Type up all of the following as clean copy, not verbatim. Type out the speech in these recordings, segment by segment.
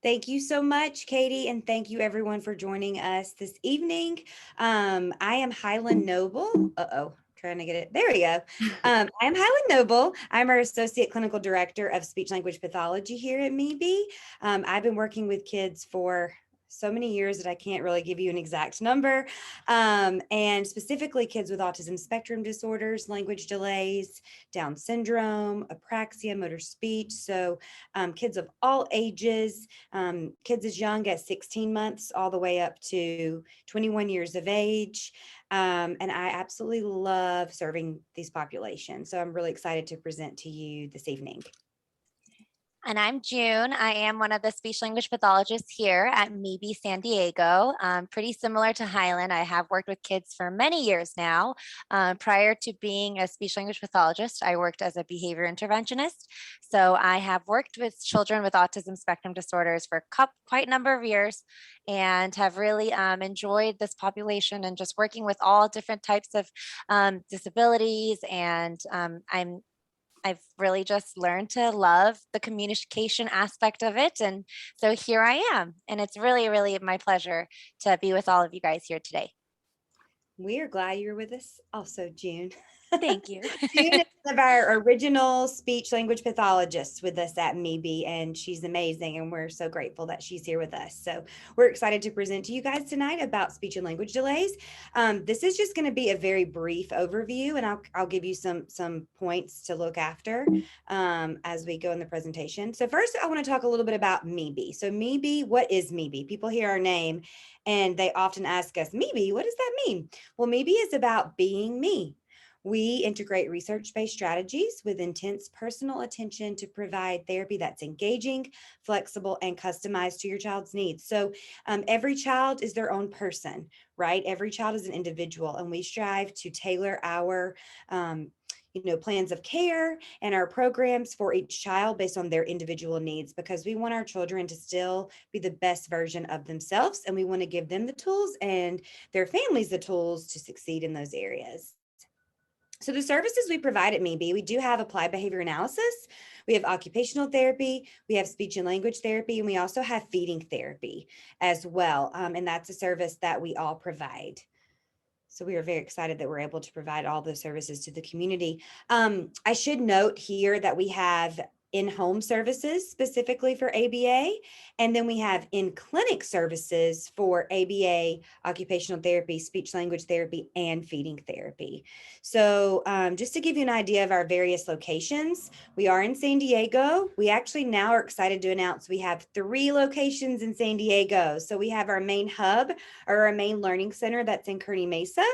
Thank you so much, Katie, and thank you everyone for joining us this evening. I am Hylan Noble. Trying to get it. There we go. I am Hylan Noble. I'm our Associate Clinical Director of Speech Language Pathology here at MeBe. I've been working with kids for so many years that I can't really give you an exact number, and specifically kids with autism spectrum disorders, language delays, Down syndrome, apraxia, motor speech. So kids of all ages, kids as young as 16 months all the way up to 21 years of age. And I absolutely love serving these populations. So I'm really excited to present to you this evening. And I'm June. I am one of the speech language pathologists here at MeBe San Diego. Pretty similar to Hylan, I have worked with kids for many years now. Prior to being a speech language pathologist, I worked as a behavior interventionist. So I have worked with children with autism spectrum disorders for quite a number of years and have really enjoyed this population and just working with all different types of disabilities. And I've really just learned to love the communication aspect of it. And so here I am. And it's really, really my pleasure to be with all of you guys here today. We are glad you're with us also, June. Thank you. June is one of our original speech language pathologists with us at MeBe, and she's amazing, and we're so grateful that she's here with us. So we're excited to present to you guys tonight about speech and language delays. This is just going to be a very brief overview, and I'll give you some points to look after as we go in the presentation. So first, I want to talk a little bit about MeBe. So MeBe, what is MeBe? People hear our name, and they often ask us, MeBe, what does that mean? Well, MeBe is about being me. We integrate research-based strategies with intense personal attention to provide therapy that's engaging, flexible, and customized to your child's needs. So every child is their own person, right? Every child is an individual, and we strive to tailor our plans of care and our programs for each child based on their individual needs, because we want our children to still be the best version of themselves, and we want to give them the tools and their families the tools to succeed in those areas. So the services we provide at MeBe, we do have applied behavior analysis, we have occupational therapy, we have speech and language therapy, and we also have feeding therapy as well. And that's a service that we all provide. So we are very excited that we're able to provide all those services to the community. I should note here that we have in-home services specifically for ABA, and then we have in-clinic services for ABA, occupational therapy, speech language therapy, and feeding therapy. So just to give you an idea of our various locations, we are in San Diego. We actually now are excited to announce we have 3 locations in San Diego. So we have our main hub, or our main learning center, that's in Kearney Mesa.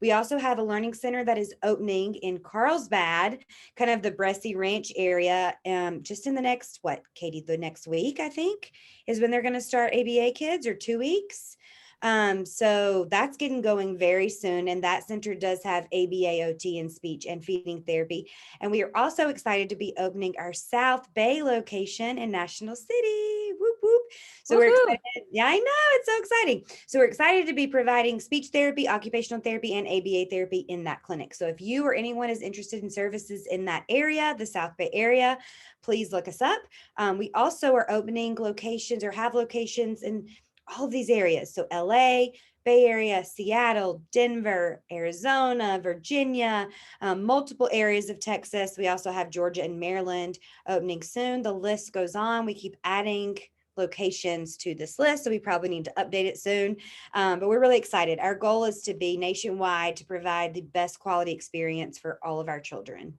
We also have a learning center that is opening in Carlsbad, kind of the Bressy Ranch area, just in the next, Katie, the next week, I think, is when they're going to start ABA kids, or 2 weeks. So that's getting going very soon. And that center does have ABA, OT, and speech and feeding therapy. And we are also excited to be opening our South Bay location in National City. Whoop, whoop. So we're excited. Yeah, I know, it's so exciting. So we're excited to be providing speech therapy, occupational therapy, and ABA therapy in that clinic. So if you or anyone is interested in services in that area, the South Bay area, please look us up. We also are opening locations, or have locations in all of these areas. So LA, Bay Area, Seattle, Denver, Arizona, Virginia, multiple areas of Texas. We also have Georgia and Maryland opening soon. The list goes on. We keep adding locations to this list, so we probably need to update it soon. But we're really excited. Our goal is to be nationwide to provide the best quality experience for all of our children.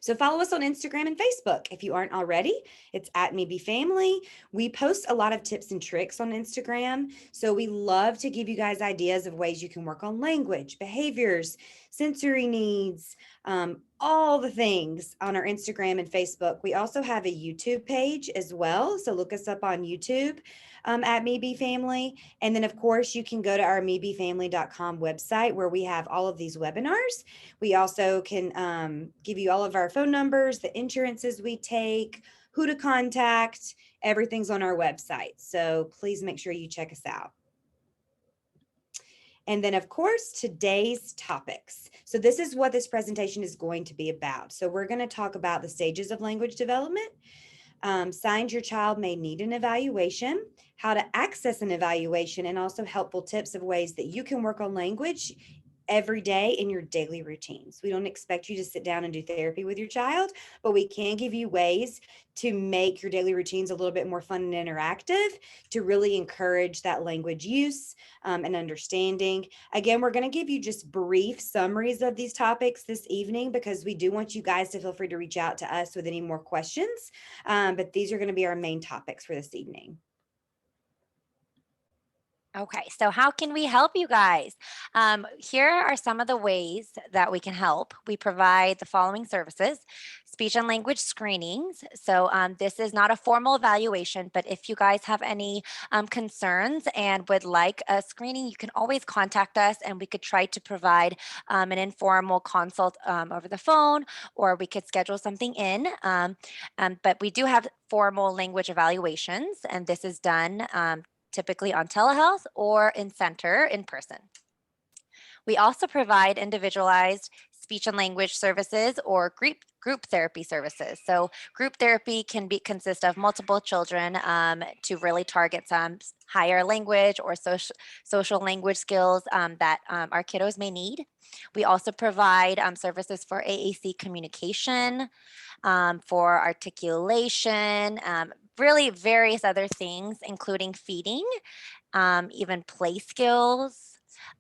So follow us on Instagram and Facebook if you aren't already. It's at MeBe Family. We post a lot of tips and tricks on Instagram. So we love to give you guys ideas of ways you can work on language, behaviors, sensory needs, all the things on our Instagram and Facebook. We also have a YouTube page as well. So look us up on YouTube at MeBe Family. And then of course you can go to our mebefamily.com website where we have all of these webinars. We also can give you all of our phone numbers, the insurances we take, who to contact, everything's on our website. So please make sure you check us out. And then of course, today's topics. So this is what this presentation is going to be about. So we're going to talk about the stages of language development, Signs your child may need an evaluation, how to access an evaluation, and also helpful tips of ways that you can work on language every day in your daily routines. We don't expect you to sit down and do therapy with your child, but we can give you ways to make your daily routines a little bit more fun and interactive to really encourage that language use and understanding. Again, we're going to give you just brief summaries of these topics this evening because we do want you guys to feel free to reach out to us with any more questions. But these are going to be our main topics for this evening. Okay, so how can we help you guys? Here are some of the ways that we can help. We provide the following services: speech and language screenings. So, this is not a formal evaluation, but if you guys have any concerns and would like a screening, you can always contact us and we could try to provide an informal consult over the phone, or we could schedule something in. But we do have formal language evaluations, and this is done typically on telehealth or in center in person. We also provide individualized speech and language services or group therapy services. So group therapy can consist of multiple children to really target some higher language or social language skills that our kiddos may need. We also provide services for AAC communication, for articulation, really various other things, including feeding, even play skills.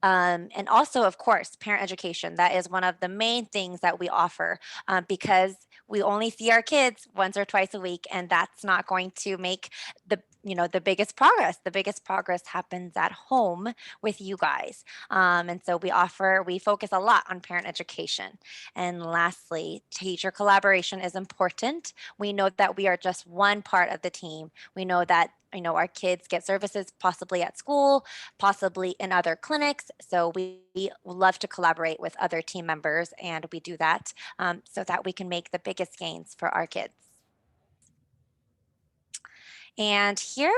And also, of course, parent education. That is one of the main things that we offer because we only see our kids once or twice a week, and that's not going to make the biggest progress. The biggest progress happens at home with you guys. And so we focus a lot on parent education. And lastly, teacher collaboration is important. We know that we are just one part of the team. We know that our kids get services possibly at school, possibly in other clinics. So we love to collaborate with other team members, and we do that so that we can make the biggest gains for our kids. And here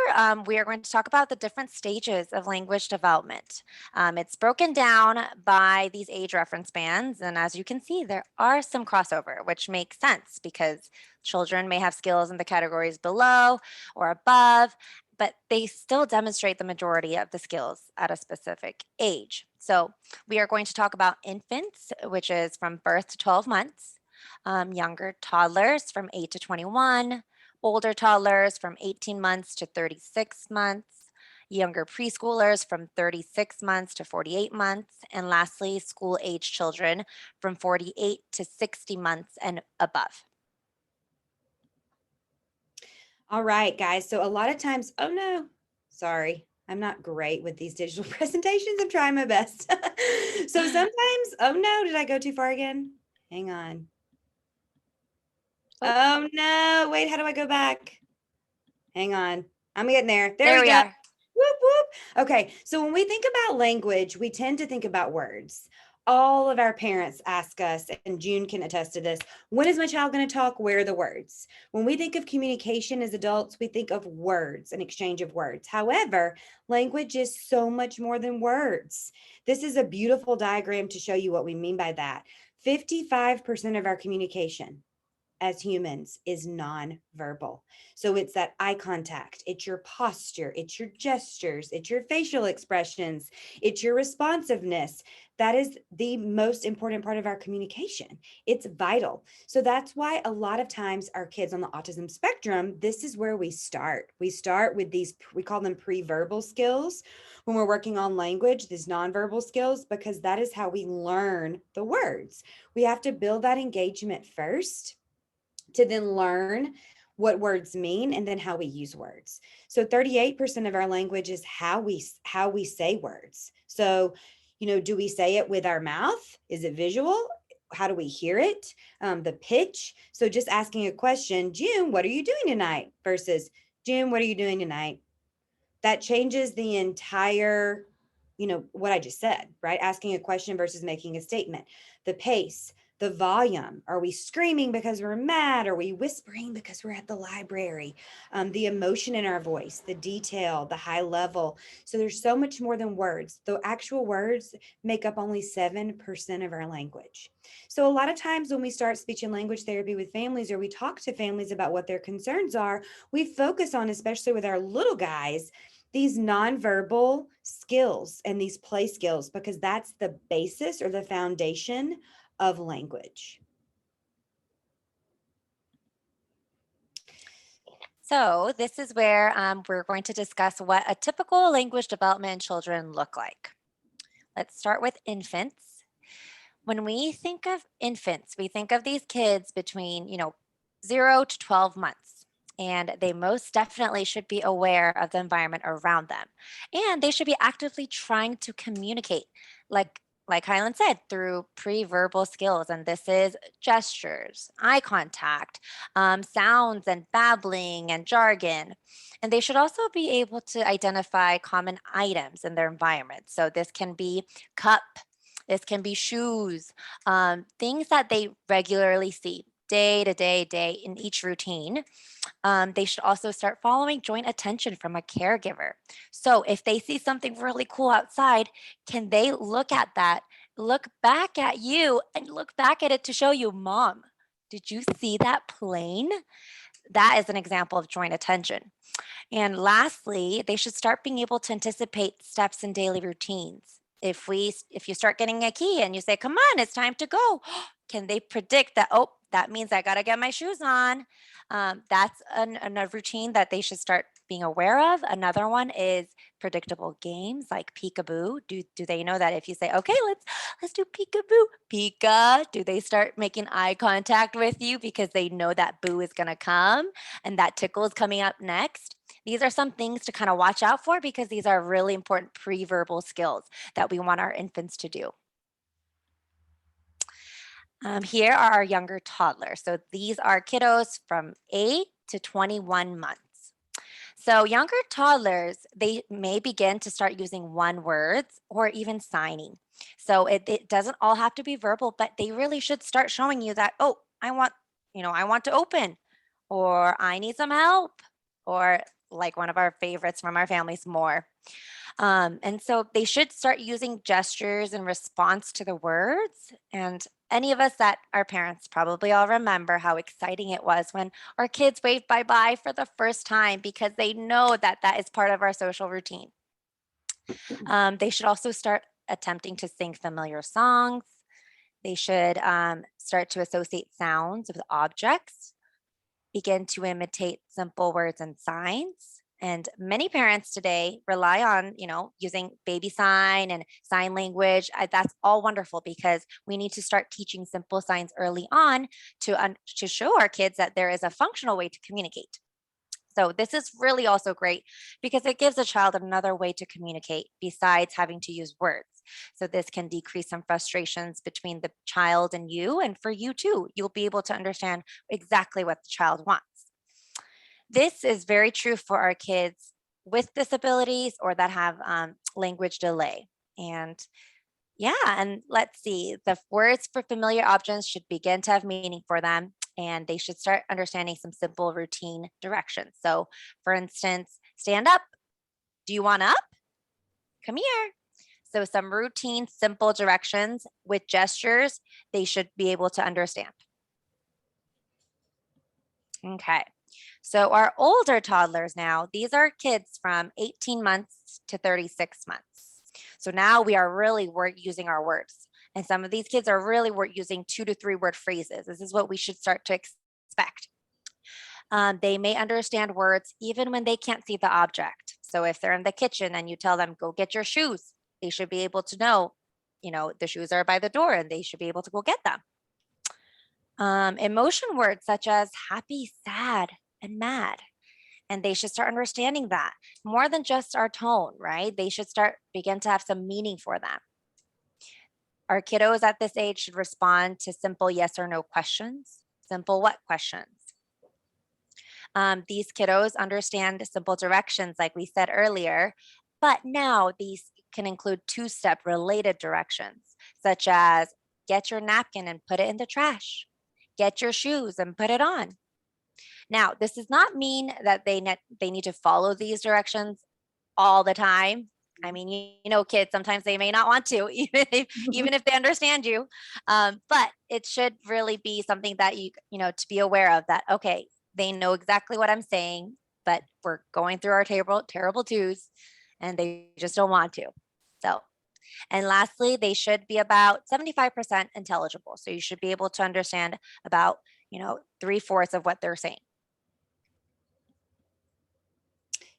we are going to talk about the different stages of language development. It's broken down by these age reference bands. And as you can see, there are some crossover, which makes sense because children may have skills in the categories below or above, but they still demonstrate the majority of the skills at a specific age. So we are going to talk about infants, which is from birth to 12 months, younger toddlers from 8 to 21, older toddlers from 18 months to 36 months, younger preschoolers from 36 months to 48 months, and lastly, school age children from 48 to 60 months and above. All right, guys. So a lot of times, oh no, sorry. I'm not great with these digital presentations. I'm trying my best. So sometimes, oh no, did I go too far again? Hang on. Oh no, wait, how do I go back? Hang on. I'm getting there. There we go. Are. Whoop, whoop. Okay, so when we think about language, we tend to think about words. All of our parents ask us, and June can attest to this, when is my child going to talk? Where are the words? When we think of communication as adults, we think of words, an exchange of words. However, language is so much more than words. This is a beautiful diagram to show you what we mean by that. 55% of our communication as humans is nonverbal. So it's that eye contact, it's your posture, it's your gestures, it's your facial expressions, it's your responsiveness. That is the most important part of our communication. It's vital. So that's why a lot of times our kids on the autism spectrum, this is where we start. We start with these, we call them pre-verbal skills when we're working on language, these nonverbal skills, because that is how we learn the words. We have to build that engagement first to then learn what words mean and then how we use words. So 38% of our language is how we say words. So, do we say it with our mouth? Is it visual? How do we hear it? The pitch. So just asking a question, June, what are you doing tonight? Versus June, what are you doing tonight? That changes the entire, what I just said, right? Asking a question versus making a statement. The pace, the volume. Are we screaming because we're mad? Are we whispering because we're at the library? The emotion in our voice, the detail, the high level. So there's so much more than words. The actual words make up only 7% of our language. So a lot of times when we start speech and language therapy with families, or we talk to families about what their concerns are, we focus on, especially with our little guys, these nonverbal skills and these play skills, because that's the basis or the foundation of language. So this is where we're going to discuss what a typical language development in children look like. Let's start with infants. When we think of infants, we think of these kids between, 0 to 12 months. And they most definitely should be aware of the environment around them. And they should be actively trying to communicate, like Hylan said, through pre-verbal skills. And this is gestures, eye contact, sounds and babbling and jargon. And they should also be able to identify common items in their environment. So this can be cup, this can be shoes, things that they regularly see day to day in each routine. They should also start following joint attention from a caregiver. So if they see something really cool outside, can they look at that, look back at you, and look back at it to show you, Mom, did you see that plane? That is an example of joint attention. And lastly, they should start being able to anticipate steps in daily routines. If you start getting a key and you say, "Come on, it's time to go," can they predict that? Oh, that means I got to get my shoes on. That's a routine that they should start being aware of. Another one is predictable games like peekaboo. Do they know that if you say, "Okay, let's do peekaboo, Pika," do they start making eye contact with you because they know that boo is going to come and that tickle is coming up next? These are some things to kind of watch out for because these are really important pre-verbal skills that we want our infants to do. Here are our younger toddlers. So these are kiddos from 8 to 21 months. So younger toddlers, they may begin to start using one words or even signing. So it doesn't all have to be verbal, but they really should start showing you that, oh, I want to open, or I need some help, or like one of our favorites from our families, more. And so they should start using gestures in response to the words. And any of us that are parents probably all remember how exciting it was when our kids waved bye bye for the first time because they know that that is part of our social routine. They should also start attempting to sing familiar songs. They should start to associate sounds with objects, begin to imitate simple words and signs. And many parents today rely on, using baby sign and sign language. That's all wonderful because we need to start teaching simple signs early on to show our kids that there is a functional way to communicate. So this is really also great because it gives a child another way to communicate besides having to use words. So this can decrease some frustrations between the child and you, and for you too. You'll be able to understand exactly what the child wants. This is very true for our kids with disabilities or that have language delay. And yeah, and let's see, the words for familiar objects should begin to have meaning for them, and they should start understanding some simple routine directions. So, for instance, stand up. Do you want up? Come here. So, some routine, simple directions with gestures they should be able to understand. Okay. So, our older toddlers now, these are kids from 18 months to 36 months. So now we are really using our words. And some of these kids are really using 2 to 3 word phrases. This is what we should start to expect. They may understand words even when they can't see the object. So if they're in the kitchen and you tell them, go get your shoes, they should be able to know, the shoes are by the door and they should be able to go get them. Emotion words such as happy, sad, and mad. And they should start understanding that more than just our tone, right? They should begin to have some meaning for them. Our kiddos at this age should respond to simple yes or no questions. Simple what questions? These kiddos understand simple directions, like we said earlier, but now these can include two-step related directions, such as Get your napkin and put it in the trash. Get your shoes and put it on. Now, this does not mean that they need to follow these directions all the time. I mean, kids, sometimes they may not want to, even if they understand you. But it should really be something that to be aware of, that, okay, they know exactly what I'm saying, but we're going through our terrible twos and they just don't want to. So, and lastly, they should be about 75% intelligible. So you should be able to understand about, 3/4 of what they're saying.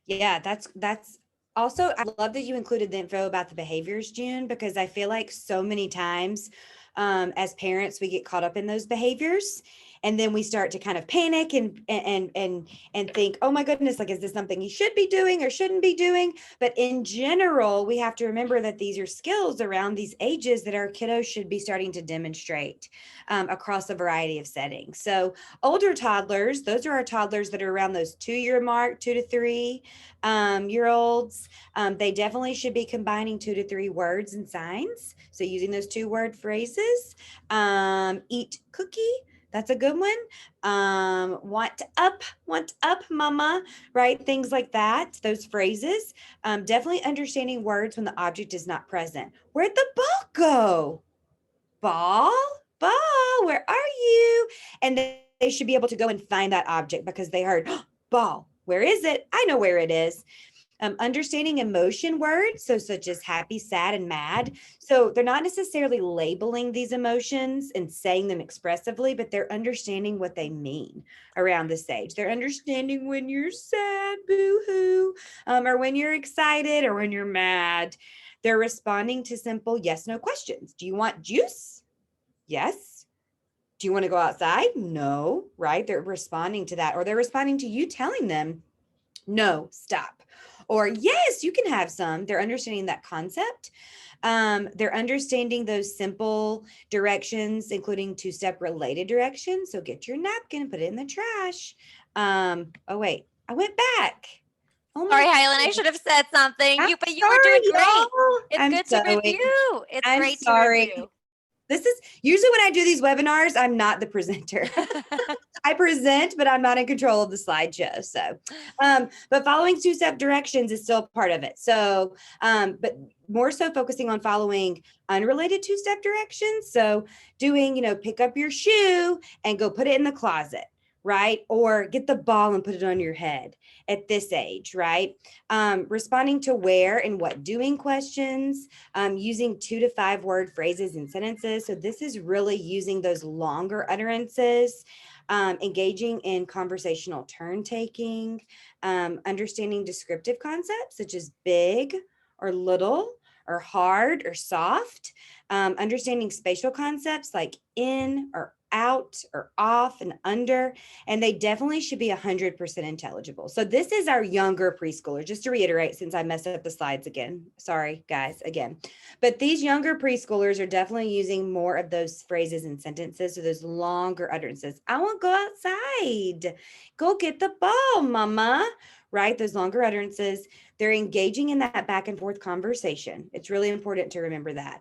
Yeah, that's also, I love that you included the info about the behaviors, June, because I feel like so many times as parents, we get caught up in those behaviors. And then we start to kind of panic and think, oh my goodness, like, is this something you should be doing or shouldn't be doing? But in general, we have to remember that these are skills around these ages that our kiddos should be starting to demonstrate across a variety of settings. So older toddlers, those are our toddlers that are around those 2-year mark, 2 to 3 year olds. They definitely should be combining 2 to 3 words and signs. So using those 2-word phrases. Eat cookie. That's a good one. Want up, mama, right? Things like that, those phrases. Definitely understanding words when the object is not present. Where'd the ball go? Ball, where are you? And they should be able to go and find that object because they heard, oh, ball, where is it? I know where it is. Understanding emotion words, so such as happy, sad, and mad. So they're not necessarily labeling these emotions and saying them expressively, but they're understanding what they mean around this age. They're understanding when you're sad, boo-hoo, or when you're excited, or when you're mad. They're responding to simple yes, no questions. Do you want juice? Yes. Do you want to go outside? No, right? They're responding to that, or they're responding to you telling them, no, stop. Or yes, you can have some. They're understanding that concept. They're understanding those simple directions, including 2-step related directions. So get your napkin, put it in the trash. Oh wait, I went back. Oh Sorry, my Hylan, I should have said something. I'm But you were sorry, doing great. y'all. It's I'm good to sorry. review. It's I'm great to sorry. review. This is usually when I do these webinars, I'm not the presenter. I present, but I'm not in control of the slideshow. So, but following 2-step directions is still part of it. So, but more so focusing on following unrelated 2-step directions. So doing, pick up your shoe and go put it in the closet, right? Or get the ball and put it on your head at this age, right? Responding to where and what doing questions, using 2 to 5 word phrases and sentences. So this is really using those longer utterances, engaging in conversational turn taking, understanding descriptive concepts such as big or little or hard or soft, understanding spatial concepts like in or out or off and under, and they definitely should be 100% intelligible. So this is our younger preschooler, just to reiterate, since I messed up the slides again. Sorry, guys, again. But these younger preschoolers are definitely using more of those phrases and sentences, so those longer utterances. I want to go outside. Go get the ball, mama, right? Those longer utterances. They're engaging in that back and forth conversation. It's really important to remember that.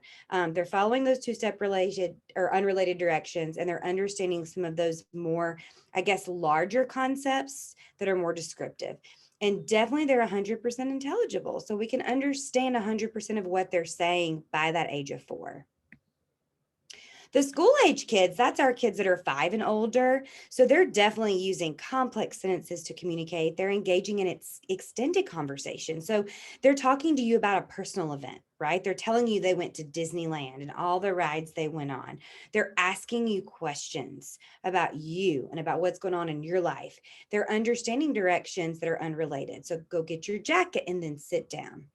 They're following those 2-step related or unrelated directions, and they're understanding some of those more, I guess, larger concepts that are more descriptive. And definitely they're 100% intelligible. So we can understand 100% of what they're saying by that age of 4. The school age kids, that's our kids that are 5 and older. So they're definitely using complex sentences to communicate. They're engaging in extended conversation. So they're talking to you about a personal event, right? They're telling you they went to Disneyland and all the rides they went on. They're asking you questions about you and about what's going on in your life. They're understanding directions that are unrelated. So go get your jacket and then sit down.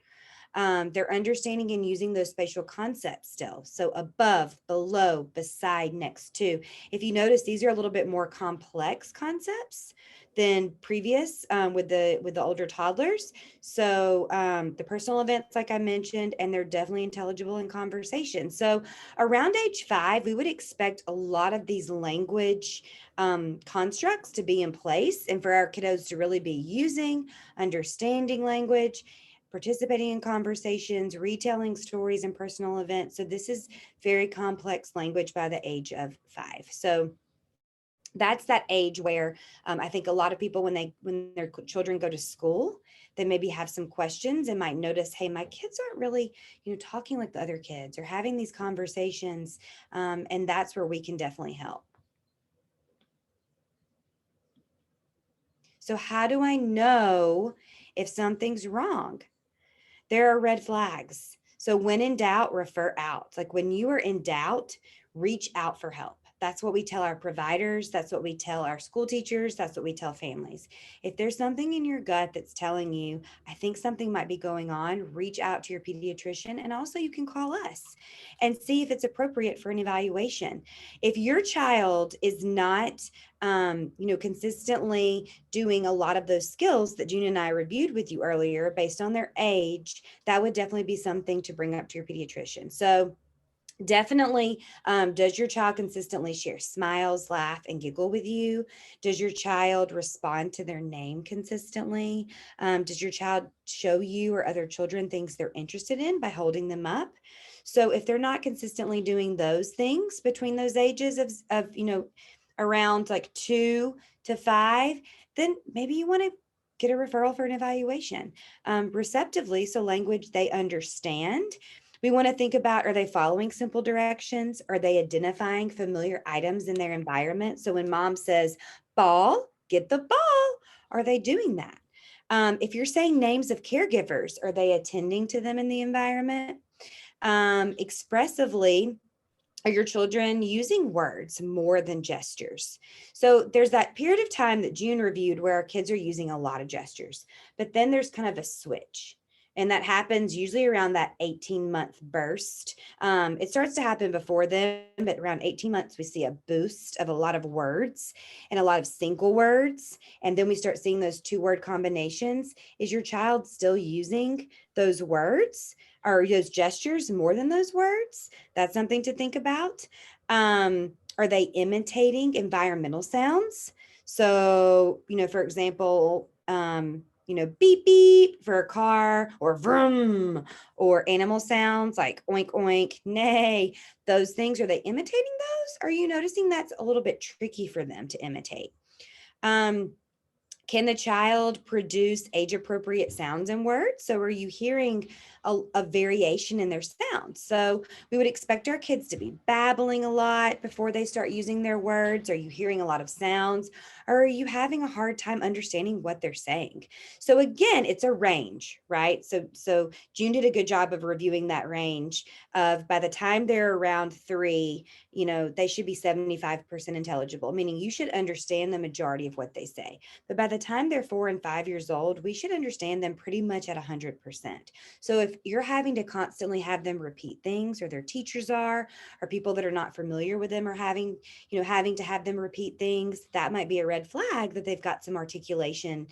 They're understanding and using those spatial concepts still. So above, below, beside, next to. If you notice, these are a little bit more complex concepts than previous with the older toddlers. So the personal events, like I mentioned, and they're definitely intelligible in conversation. So around age 5, we would expect a lot of these language constructs to be in place and for our kiddos to really be using, understanding language. participating in conversations, retelling stories and personal events. So this is very complex language by the age of 5. So that's that age where I think a lot of people, when their children go to school, they maybe have some questions and might notice, hey, my kids aren't really, talking like the other kids or having these conversations. And that's where we can definitely help. So how do I know if something's wrong? There are red flags. So when in doubt, refer out. Like when you are in doubt, reach out for help. That's what we tell our providers. That's what we tell our school teachers. That's what we tell families. If there's something in your gut that's telling you, I think something might be going on, reach out to your pediatrician. And also you can call us and see if it's appropriate for an evaluation. If your child is not, consistently doing a lot of those skills that June and I reviewed with you earlier based on their age, that would definitely be something to bring up to your pediatrician. So definitely, does your child consistently share smiles, laugh, and giggle with you? Does your child respond to their name consistently? Does your child show you or other children things they're interested in by holding them up? So if they're not consistently doing those things between those ages of around like 2 to 5, then maybe you want to get a referral for an evaluation. Receptively, so language they understand. We want to think about, are they following simple directions? Are they identifying familiar items in their environment? So when mom says, ball, get the ball, are they doing that? If you're saying names of caregivers, are they attending to them in the environment? Expressively, are your children using words more than gestures? So there's that period of time that June reviewed where our kids are using a lot of gestures, but then there's kind of a switch. And that happens usually around that 18-month burst. It starts to happen before then, but around 18 months, we see a boost of a lot of words and a lot of single words. And then we start seeing those 2-word combinations. Is your child still using those words or those gestures more than those words? That's something to think about. Are they imitating environmental sounds? So, for example, beep, beep for a car, or vroom, or animal sounds like oink, oink, neigh, those things. Are they imitating those? Are you noticing that's a little bit tricky for them to imitate? Can the child produce age-appropriate sounds and words? So are you hearing a variation in their sounds? So we would expect our kids to be babbling a lot before they start using their words. Are you hearing a lot of sounds? Or are you having a hard time understanding what they're saying? So again, it's a range, right? So June did a good job of reviewing that range of, by the time they're around 3, they should be 75% intelligible, meaning you should understand the majority of what they say. But by the time they're 4 and 5 years old, we should understand them pretty much at 100%. So if you're having to constantly have them repeat things, or their teachers are, or people that are not familiar with them are having to have them repeat things, that might be a red flag that they've got some articulation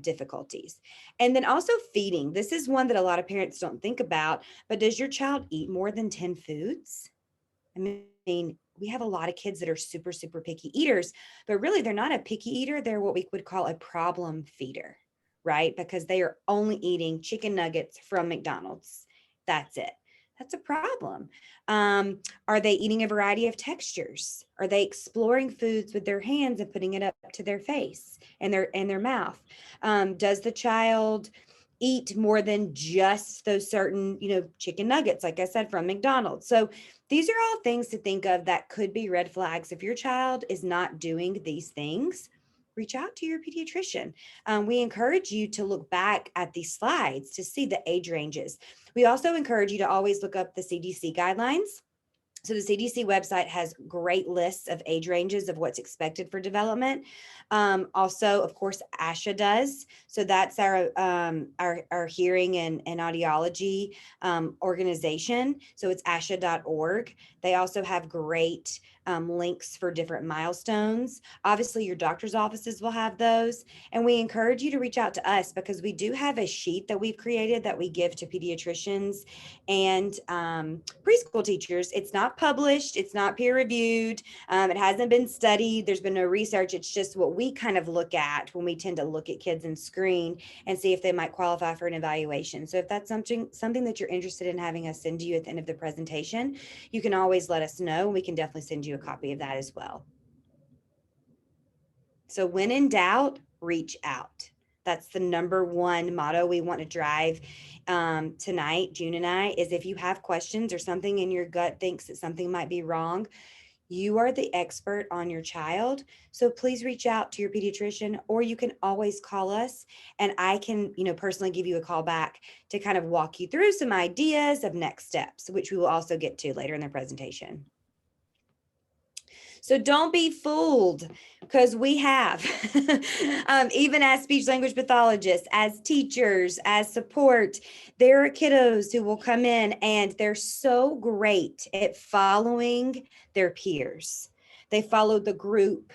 difficulties. And then also feeding. This is one that a lot of parents don't think about, but does your child eat more than 10 foods? I mean, we have a lot of kids that are super, super picky eaters, but really they're not a picky eater. They're what we would call a problem feeder, right? Because they are only eating chicken nuggets from McDonald's. That's it. That's a problem. Are they eating a variety of textures? Are they exploring foods with their hands and putting it up to their face and their mouth? Does the child eat more than just those certain, chicken nuggets, like I said, from McDonald's? So these are all things to think of that could be red flags. If your child is not doing these things, reach out to your pediatrician. We encourage you to look back at these slides to see the age ranges. We also encourage you to always look up the CDC guidelines. So the CDC website has great lists of age ranges of what's expected for development. Also, of course, ASHA does. So that's our hearing and audiology organization. So it's ASHA.org. They also have great links for different milestones. Obviously, your doctor's offices will have those. And we encourage you to reach out to us because we do have a sheet that we've created that we give to pediatricians and preschool teachers. It's not published, it's not peer reviewed, it hasn't been studied, there's been no research. It's just what we kind of look at when we tend to look at kids and screen and see if they might qualify for an evaluation. So if that's something that you're interested in having us send to you at the end of the presentation, you can always let us know. We can definitely send you a copy of that as well. So when in doubt, reach out. That's the number one motto we want to drive tonight, June and I, is if you have questions or something in your gut thinks that something might be wrong, you are the expert on your child. So please reach out to your pediatrician, or you can always call us and I can, personally give you a call back to kind of walk you through some ideas of next steps, which we will also get to later in the presentation. So don't be fooled, because we have, even as speech language pathologists, as teachers, as support, there are kiddos who will come in and they're so great at following their peers. They follow the group.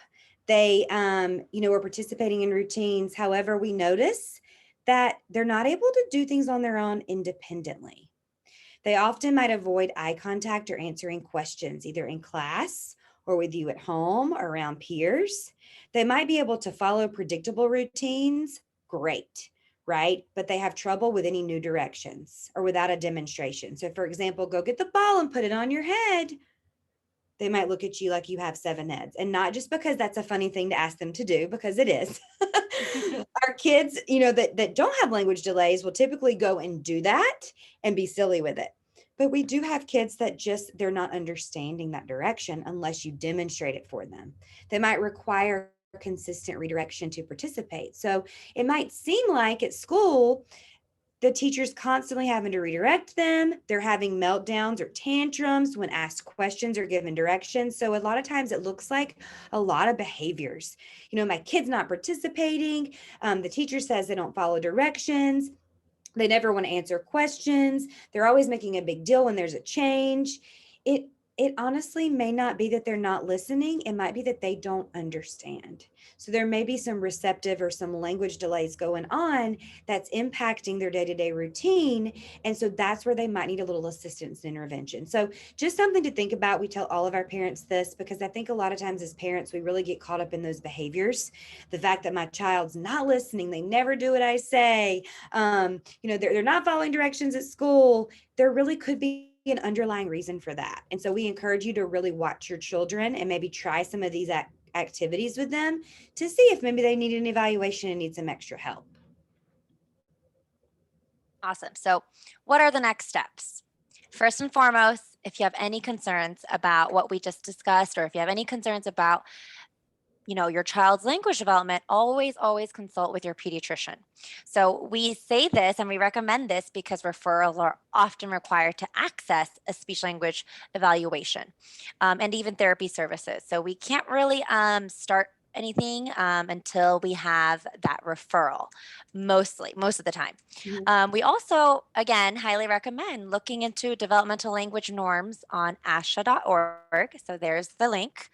They, are participating in routines. However, we notice that they're not able to do things on their own independently. They often might avoid eye contact or answering questions, either in class or with you at home or around peers. They might be able to follow predictable routines, great, right? But they have trouble with any new directions or without a demonstration. So for example, go get the ball and put it on your head. They might look at you like you have 7 heads, and not just because that's a funny thing to ask them to do, because it is. Our kids, that don't have language delays will typically go and do that and be silly with it. But we do have kids that they're not understanding that direction unless you demonstrate it for them. They might require consistent redirection to participate. So it might seem like at school, the teacher's constantly having to redirect them. They're having meltdowns or tantrums when asked questions or given directions. So a lot of times it looks like a lot of behaviors. My kid's not participating. The teacher says they don't follow directions. They never want to answer questions. They're always making a big deal when there's a change. It honestly may not be that they're not listening. It might be that they don't understand. So there may be some receptive or some language delays going on that's impacting their day-to-day routine. And so that's where they might need a little assistance and intervention. So just something to think about. We tell all of our parents this because I think a lot of times as parents, we really get caught up in those behaviors. The fact that my child's not listening, they never do what I say, they're not following directions at school. There really could be an underlying reason for that. And so we encourage you to really watch your children and maybe try some of these activities with them to see if maybe they need an evaluation and need some extra help. Awesome. So what are the next steps? First and foremost, if you have any concerns about what we just discussed, or if you have any concerns about your child's language development, always consult with your pediatrician. So we say this and we recommend this because referrals are often required to access a speech language evaluation and even therapy services. So we can't really start anything until we have that referral, most of the time. We also, again, highly recommend looking into developmental language norms on asha.org. So there's the link.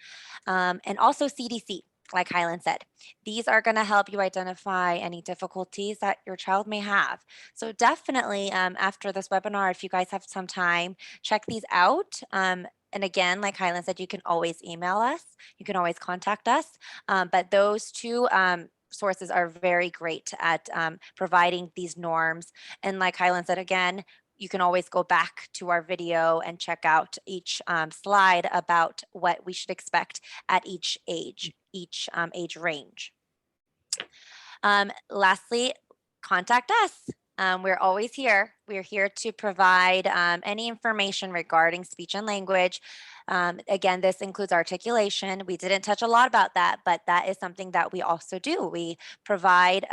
And also CDC, like Hylan said. These are going to help you identify any difficulties that your child may have. So definitely after this webinar, if you guys have some time, check these out. And again, like Hylan said, you can always email us. You can always contact us. But those two sources are very great at providing these norms. And like Hylan said, again, you can always go back to our video and check out each slide about what we should expect at each age range. Lastly, contact us. We're always here. We're here to provide any information regarding speech and language. Again, this includes articulation. We didn't touch a lot about that, but that is something that we also do. We provide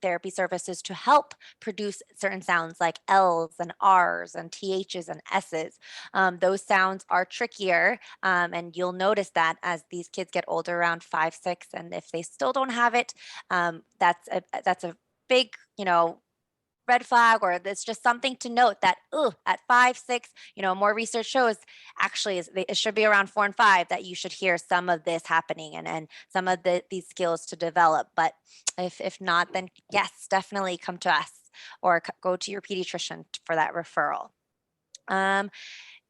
therapy services to help produce certain sounds like L's and R's and TH's and S's. Those sounds are trickier, and you'll notice that as these kids get older, around 5, 6, and if they still don't have it, that's a big, red flag, or it's just something to note that, at 5, 6, more research shows actually it should be around 4 and 5 that you should hear some of this happening, and some of these skills to develop. But if not, then yes, definitely come to us or go to your pediatrician for that referral.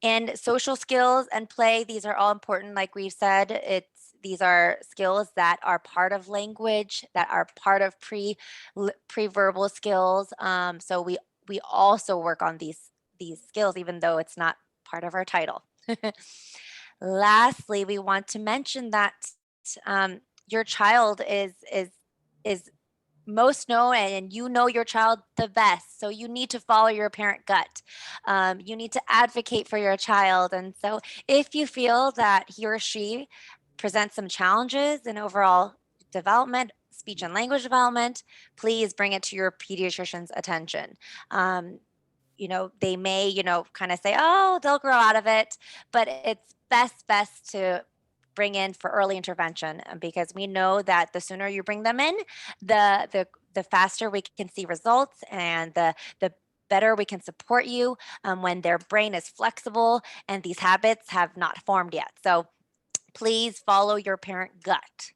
And social skills and play, these are all important. Like we've said, these are skills that are part of language, that are part of pre-verbal skills. So we also work on these skills, even though it's not part of our title. Lastly, we want to mention that your child is most known, and you know your child the best. So you need to follow your parent gut. You need to advocate for your child. And so if you feel that he or she presents some challenges in overall development, speech and language development, please bring it to your pediatrician's attention. They may, kind of say, oh, they'll grow out of it, but it's best to bring in for early intervention, because we know that the sooner you bring them in, the faster we can see results, and the better we can support you when their brain is flexible and these habits have not formed yet. So please follow your parent gut.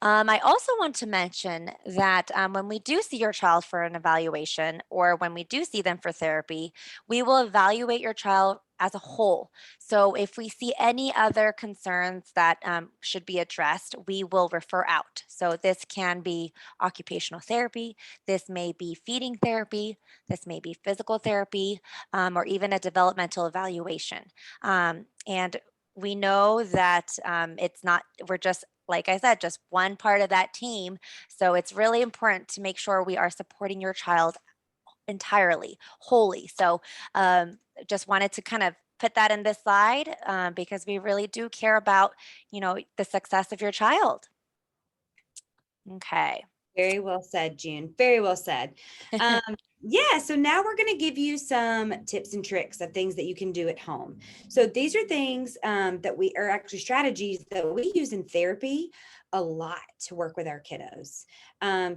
I also want to mention that when we do see your child for an evaluation, or when we do see them for therapy, we will evaluate your child as a whole. So if we see any other concerns that should be addressed, we will refer out. So this can be occupational therapy, this may be feeding therapy, this may be physical therapy, or even a developmental evaluation. And we know that it's not, we're just, like I said, just one part of that team. So it's really important to make sure we are supporting your child entirely, wholly. So just wanted to kind of put that in this slide because we really do care about, the success of your child. Okay. Very well said, June. Very well said. Yeah, so now we're going to give you some tips and tricks of things that you can do at home. So these are things that we are actually strategies that we use in therapy a lot to work with our kiddos.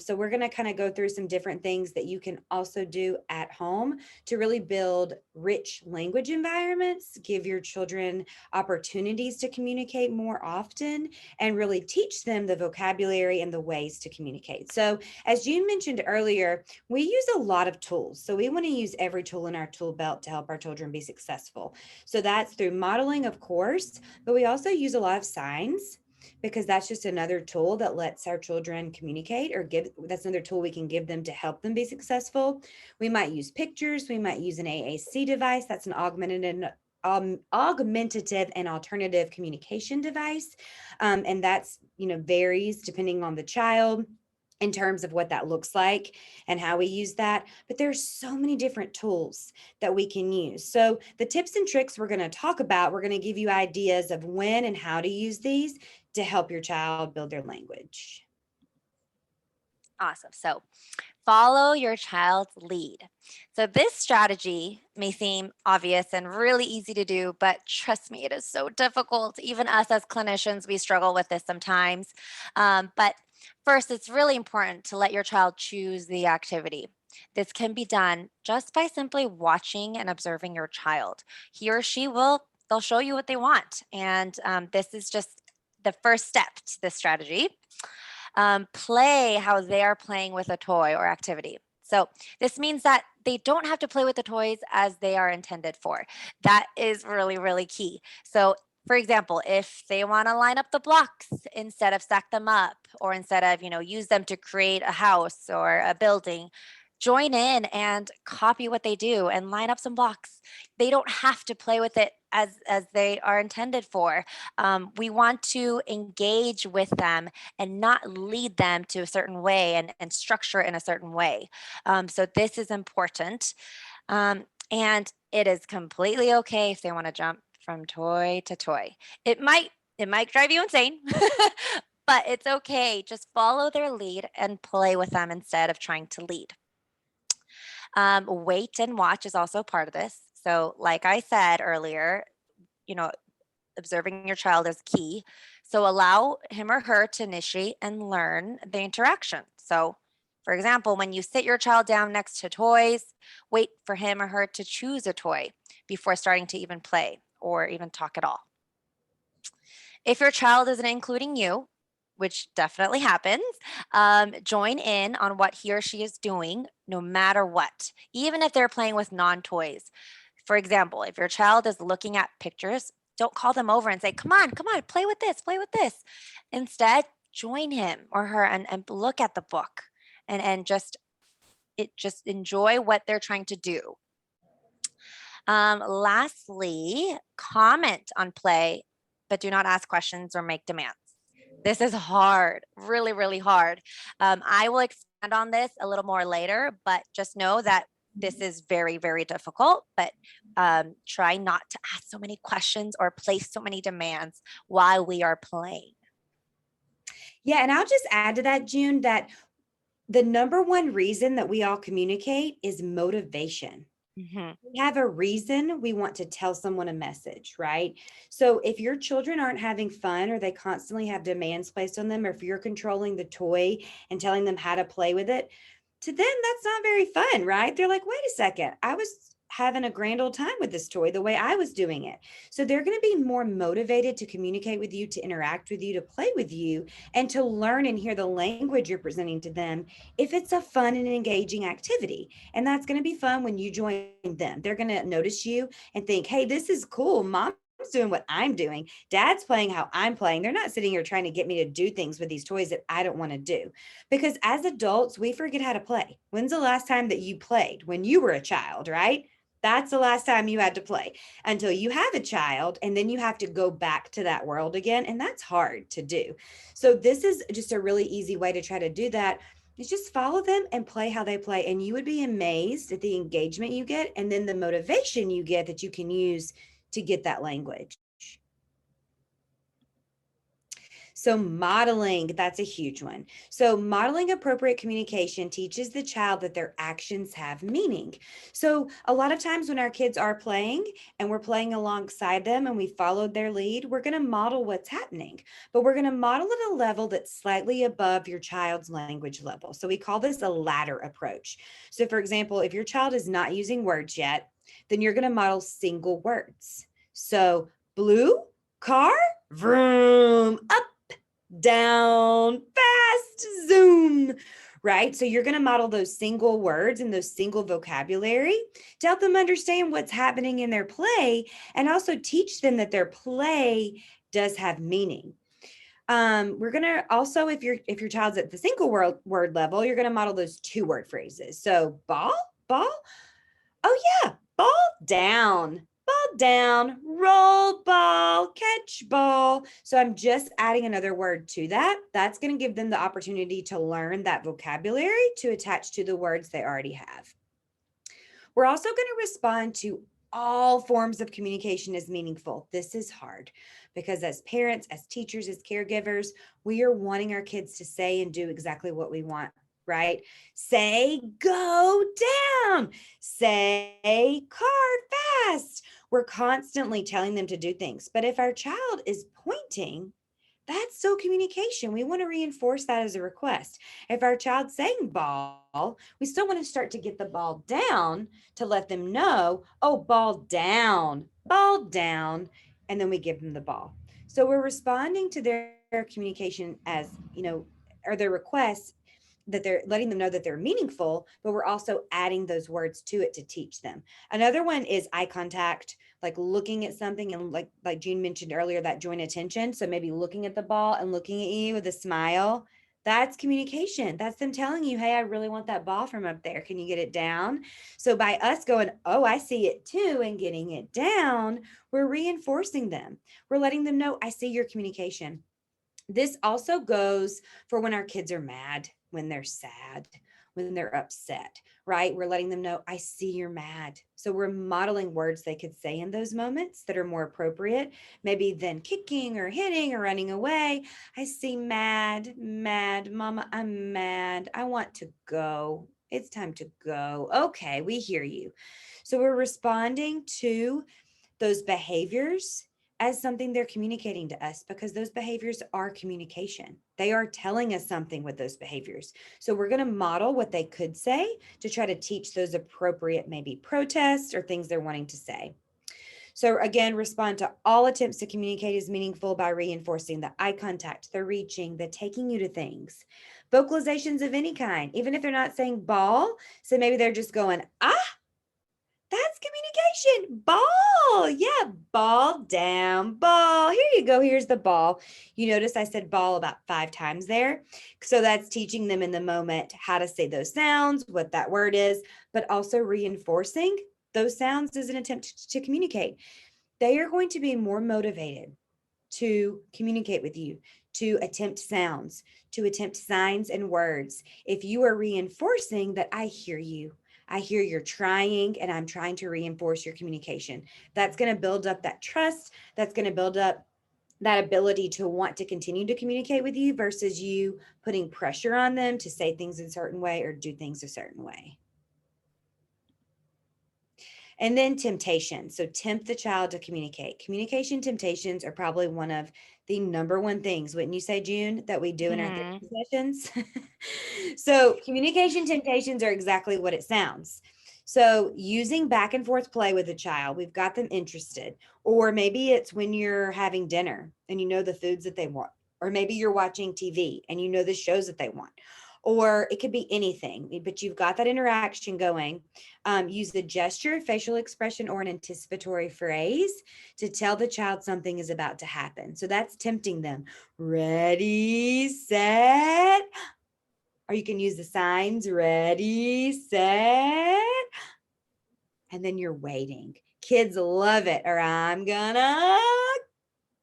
So we're going to kind of go through some different things that you can also do at home to really build rich language environments, give your children opportunities to communicate more often, and really teach them the vocabulary and the ways to communicate. So as June mentioned earlier, we use a lot of tools. So we want to use every tool in our tool belt to help our children be successful. So that's through modeling, of course, but we also use a lot of signs, because that's just another tool that lets our children communicate, or that's another tool we can give them to help them be successful. We might use pictures. We might use an AAC device. That's an augmentative and alternative communication device. And that's, varies depending on the child in terms of what that looks like and how we use that. But there's so many different tools that we can use. So the tips and tricks we're going to talk about, we're going to give you ideas of when and how to use these to help your child build their language. Awesome. So follow your child's lead. So this strategy may seem obvious and really easy to do, but trust me, it is so difficult. Even us as clinicians, we struggle with this sometimes. But first, it's really important to let your child choose the activity. This can be done just by simply watching and observing your child. He or she they'll show you what they want. And this is just the first step to this strategy. Play how they are playing with a toy or activity. So this means that they don't have to play with the toys as they are intended for. That is really, really key. So for example, if they want to line up the blocks instead of stack them up, or instead of, use them to create a house or a building, join in and copy what they do and line up some blocks. They don't have to play with it as they are intended for. We want to engage with them and not lead them to a certain way and structure in a certain way. So this is important. And it is completely okay if they want to jump from toy to toy. It might drive you insane, but it's okay. Just follow their lead and play with them instead of trying to lead. Wait and watch is also part of this. So like I said earlier, observing your child is key. So allow him or her to initiate and learn the interaction. So For example, when you sit your child down next to toys, wait for him or her to choose a toy before starting to even play or even talk at all. If your child isn't including you, which definitely happens, join in on what he or she is doing no matter what, even if they're playing with non-toys. For example, if your child is looking at pictures, don't call them over and say, come on, play with this, play with this. Instead, join him or her and look at the book and just enjoy what they're trying to do. Lastly, comment on play, but do not ask questions or make demands. This is hard, really, really hard. I will expand on this a little more later, but just know that this is very, very difficult. But try not to ask so many questions or place so many demands while we are playing. Yeah, and I'll just add to that, June, that the number one reason that we all communicate is motivation. Mhm. We have a reason we want to tell someone a message, right? So if your children aren't having fun or they constantly have demands placed on them, or if you're controlling the toy and telling them how to play with it, to them, that's not very fun, right? They're like, wait a second, I was having a grand old time with this toy the way I was doing it. So they're going to be more motivated to communicate with you, to interact with you, to play with you, and to learn and hear the language you're presenting to them if it's a fun and engaging activity. And that's going to be fun when you join them. They're going to notice you and think, hey, this is cool. Mom's doing what I'm doing. Dad's playing how I'm playing. They're not sitting here trying to get me to do things with these toys that I don't want to do. Because as adults, we forget how to play. When's the last time that you played? When you were a child, right? That's the last time you had to play until you have a child, and then you have to go back to that world again. And that's hard to do. So, this is just a really easy way to try to do that is just follow them and play how they play. And you would be amazed at the engagement you get and then the motivation you get that you can use to get that language. So, modeling, that's a huge one. So, modeling appropriate communication teaches the child that their actions have meaning. So, a lot of times when our kids are playing and we're playing alongside them and we followed their lead, we're going to model what's happening, but we're going to model at a level that's slightly above your child's language level. So, we call this a ladder approach. So, for example, if your child is not using words yet, then you're going to model single words. So, blue car, vroom, up, down, fast, zoom, right? So you're going to model those single words and those single vocabulary to help them understand what's happening in their play and also teach them that their play does have meaning. We're going to also, if your child's at the single word level, you're going to model those 2-word phrases. So ball, oh yeah, ball down, roll ball, catch ball. So I'm just adding another word to that. That's going to give them the opportunity to learn that vocabulary to attach to the words they already have. We're also going to respond to all forms of communication as meaningful. This is hard because as parents, as teachers, as caregivers, we are wanting our kids to say and do exactly what we want, right? Say go down, say car fast. We're constantly telling them to do things. But if our child is pointing, that's still communication. We want to reinforce that as a request. If our child's saying ball, we still want to start to get the ball down to let them know, oh, ball down, and then we give them the ball. So we're responding to their communication as, or their requests that they're letting them know that they're meaningful, but we're also adding those words to it to teach them. Another one is eye contact, like looking at something and like June mentioned earlier, that joint attention. So maybe looking at the ball and looking at you with a smile. That's communication. That's them telling you, hey, I really want that ball from up there. Can you get it down? So by us going, oh, I see it too, and getting it down, we're reinforcing them. We're letting them know, I see your communication. This also goes for when our kids are mad, when they're sad, when they're upset, right? We're letting them know, I see you're mad. So we're modeling words they could say in those moments that are more appropriate, maybe than kicking or hitting or running away. I see mad, mama, I'm mad. I want to go. It's time to go. Okay, we hear you. So we're responding to those behaviors as something they're communicating to us because those behaviors are communication. They are telling us something with those behaviors. So we're going to model what they could say to try to teach those appropriate, maybe protests or things they're wanting to say. So again, respond to all attempts to communicate as meaningful by reinforcing the eye contact, the reaching, the taking you to things. Vocalizations of any kind, even if they're not saying ball. So maybe they're just going, that's communication. Ball. Yeah, ball down, ball. Here you go. Here's the ball. You notice I said ball about 5 times there. So that's teaching them in the moment how to say those sounds, what that word is, but also reinforcing those sounds as an attempt to communicate. They are going to be more motivated to communicate with you, to attempt sounds, to attempt signs and words. If you are reinforcing that I hear you, I hear you're trying, and I'm trying to reinforce your communication. That's going to build up that trust. That's going to build up that ability to want to continue to communicate with you versus you putting pressure on them to say things a certain way or do things a certain way. And then temptation. So tempt the child to communicate. Communication temptations are probably one of the number one things, wouldn't you say, June, that we do in our therapy sessions? So communication temptations are exactly what it sounds. So using back and forth play with a child, we've got them interested. Or maybe it's when you're having dinner and you know the foods that they want. Or maybe you're watching TV and you know the shows that they want. Or it could be anything, but you've got that interaction going. Use the gesture, facial expression, or an anticipatory phrase to tell the child something is about to happen. So that's tempting them. Ready, set. Or you can use the signs, ready, set. And then you're waiting. Kids love it. Or I'm gonna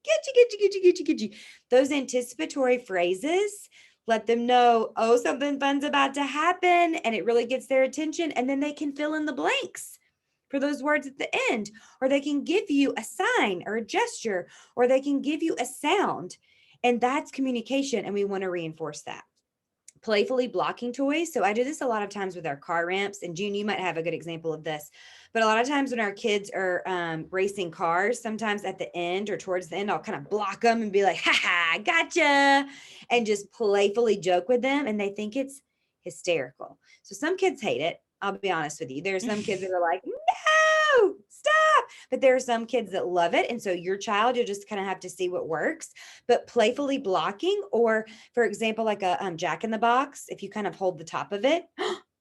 get you. Those anticipatory phrases let them know, oh, something fun's about to happen, and it really gets their attention. And then they can fill in the blanks for those words at the end, or they can give you a sign or a gesture, or they can give you a sound. And that's communication, and we want to reinforce that. Playfully blocking toys. So I do this a lot of times with our car ramps, and June, you might have a good example of this, but a lot of times when our kids are racing cars, sometimes at the end or towards the end, I'll kind of block them and be like, ha, gotcha, and just playfully joke with them, and they think it's hysterical. So some kids hate it. I'll be honest with you. There are some kids that are like, no, stop. But there are some kids that love it. And so your child, you'll just kind of have to see what works. But playfully blocking, or for example, like a Jack in the Box, if you kind of hold the top of it,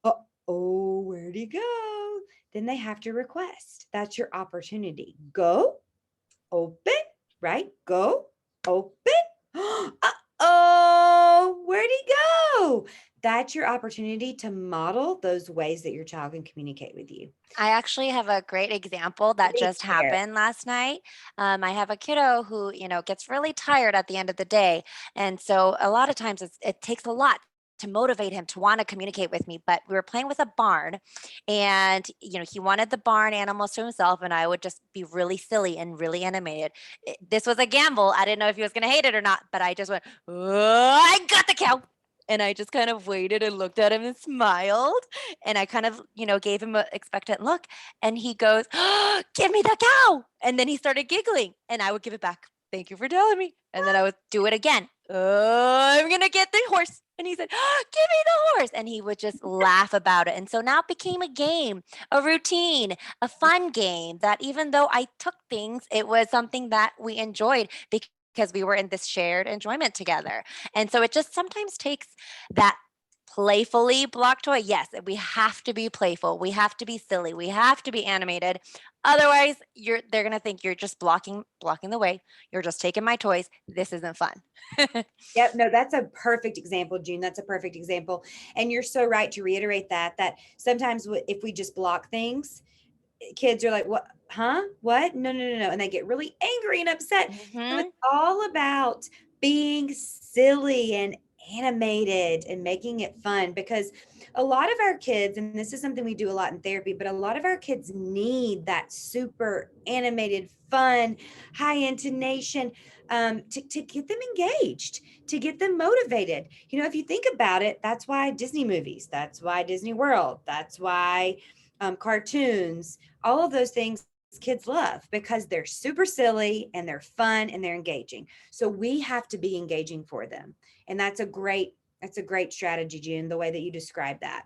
oh, where'd he go? Then they have to request. That's your opportunity. Go, open, right? Go, open. Uh-oh, where'd he go? That's your opportunity to model those ways that your child can communicate with you. I actually have a great example that just happened last night. I have a kiddo who, gets really tired at the end of the day. And so a lot of times it takes a lot to motivate him to want to communicate with me. But we were playing with a barn, and he wanted the barn animals to himself, and I would just be really silly and really animated. This was a gamble. I didn't know if he was going to hate it or not, but I just went, oh, I got the cow. And I just kind of waited and looked at him and smiled. And I kind of, gave him an expectant look. And he goes, oh, give me the cow. And then he started giggling. And I would give it back. Thank you for telling me. And then I would do it again. Oh, I'm going to get the horse. And he said, oh, give me the horse. And he would just laugh about it. And so now it became a game, a routine, a fun game that even though I took things, it was something that we enjoyed because we were in this shared enjoyment together. And so it just sometimes takes that playfully block toy. Yes, we have to be playful. We have to be silly. We have to be animated. Otherwise, they're going to think you're just blocking the way. You're just taking my toys. This isn't fun. Yep. No, that's a perfect example, June. That's a perfect example. And you're so right to reiterate that sometimes if we just block things, kids are like, what, huh? What? No. And they get really angry and upset. So it's all about being silly and animated and making it fun, because a lot of our kids, and this is something we do a lot in therapy, but a lot of our kids need that super animated, fun, high intonation to get them engaged, to get them motivated. If you think about it, that's why Disney movies, that's why Disney World, that's why cartoons, all of those things kids love because they're super silly and they're fun and they're engaging. So we have to be engaging for them. And that's a great strategy, June, the way that you describe that.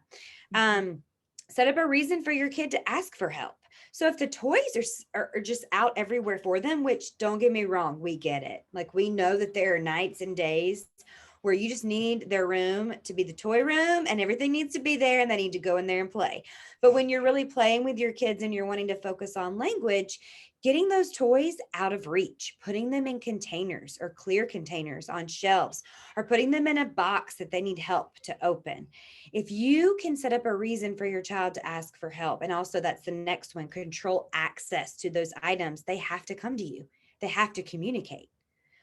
Set up a reason for your kid to ask for help. So if the toys are just out everywhere for them, which don't get me wrong, we get it. Like we know that there are nights and days where you just need their room to be the toy room and everything needs to be there and they need to go in there and play. But when you're really playing with your kids and you're wanting to focus on language, getting those toys out of reach, putting them in containers or clear containers on shelves, or putting them in a box that they need help to open. If you can set up a reason for your child to ask for help, and also that's the next one, control access to those items, they have to come to you. They have to communicate.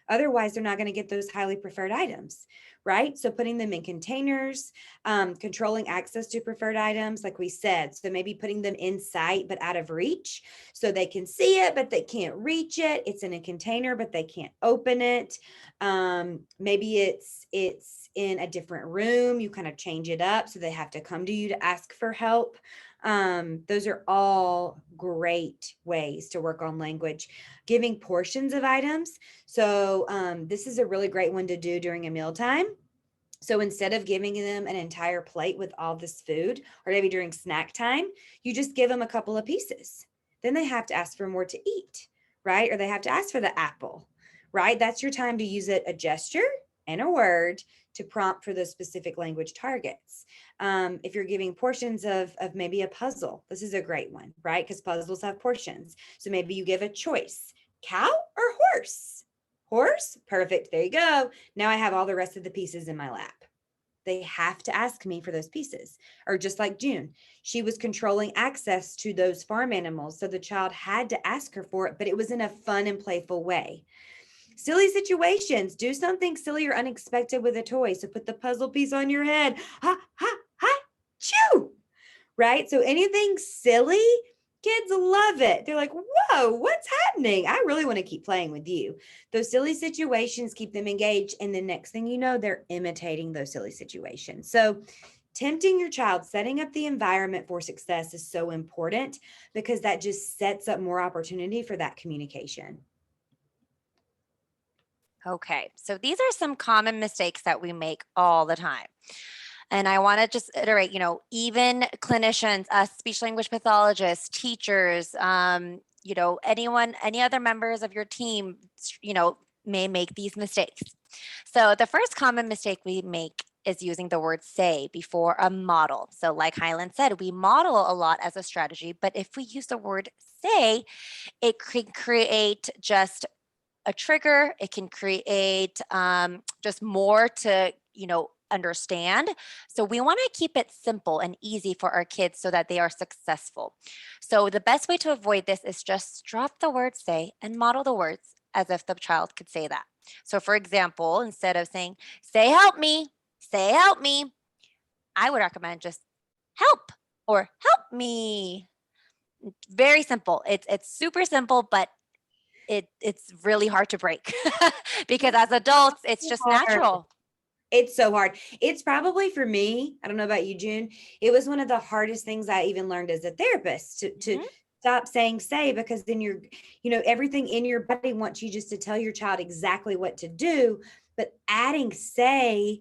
Otherwise, they're not going to get those highly preferred items, right? So putting them in containers, controlling access to preferred items, like we said. So maybe putting them in sight, but out of reach. So they can see it, but they can't reach it. It's in a container, but they can't open it. Maybe it's in a different room. You kind of change it up so they have to come to you to ask for help. Those are all great ways to work on language. Giving portions of items. So this is a really great one to do during a mealtime. So instead of giving them an entire plate with all this food, or maybe during snack time, you just give them a couple of pieces. Then they have to ask for more to eat, right? Or they have to ask for the apple, right? That's your time to use a gesture and a word to prompt for those specific language targets. If you're giving portions of maybe a puzzle, this is a great one, right? Because puzzles have portions. So maybe you give a choice, cow or horse? Horse? Perfect. There you go. Now I have all the rest of the pieces in my lap. They have to ask me for those pieces. Or just like June, she was controlling access to those farm animals. So the child had to ask her for it, but it was in a fun and playful way. Silly situations. Do something silly or unexpected with a toy. So put the puzzle piece on your head. Ha, ha, ha, chew. Right? So anything silly, kids love it. They're like, whoa, what's happening? I really want to keep playing with you. Those silly situations keep them engaged. And the next thing you know, they're imitating those silly situations. So tempting your child, setting up the environment for success is so important because that just sets up more opportunity for that communication. Okay, so these are some common mistakes that we make all the time. And I want to just iterate, even clinicians, us speech language pathologists, teachers, any other members of your team, may make these mistakes. So the first common mistake we make is using the word say before a model. So like Hylan said, we model a lot as a strategy, but if we use the word say, it can create just a trigger. It can create just more to, understand. So we want to keep it simple and easy for our kids so that they are successful. So the best way to avoid this is just drop the word say and model the words as if the child could say that. So for example, instead of saying, say help me, I would recommend just help or help me. Very simple. It's super simple, but it's really hard to break because as adults, it's just natural. It's so hard. It's probably for me, I don't know about you, June, it was one of the hardest things I even learned as a therapist to stop saying say, because then everything in your body wants you just to tell your child exactly what to do. But adding say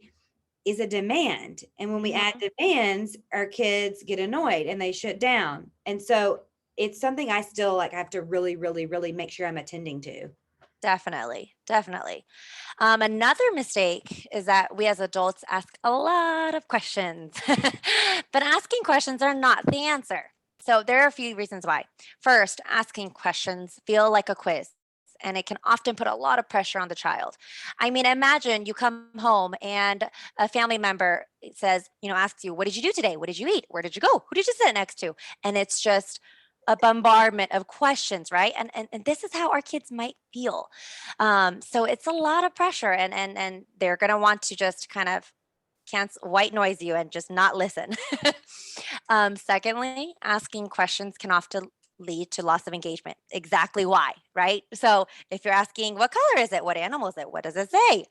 is a demand. And when we add demands, our kids get annoyed and they shut down. And so it's something I still have to really, really, really make sure I'm attending to. Definitely. Another mistake is that we as adults ask a lot of questions, but asking questions are not the answer. So there are a few reasons why. First, asking questions feel like a quiz, and it can often put a lot of pressure on the child. I mean, imagine you come home and a family member says, asks you, what did you do today? What did you eat? Where did you go? Who did you sit next to? And it's just a bombardment of questions, right? And this is how our kids might feel. So it's a lot of pressure, and they're going to want to just kind of white noise you and just not listen. Secondly, asking questions can often lead to loss of engagement. Exactly why, right? So if you're asking, what color is it? What animal is it? What does it say?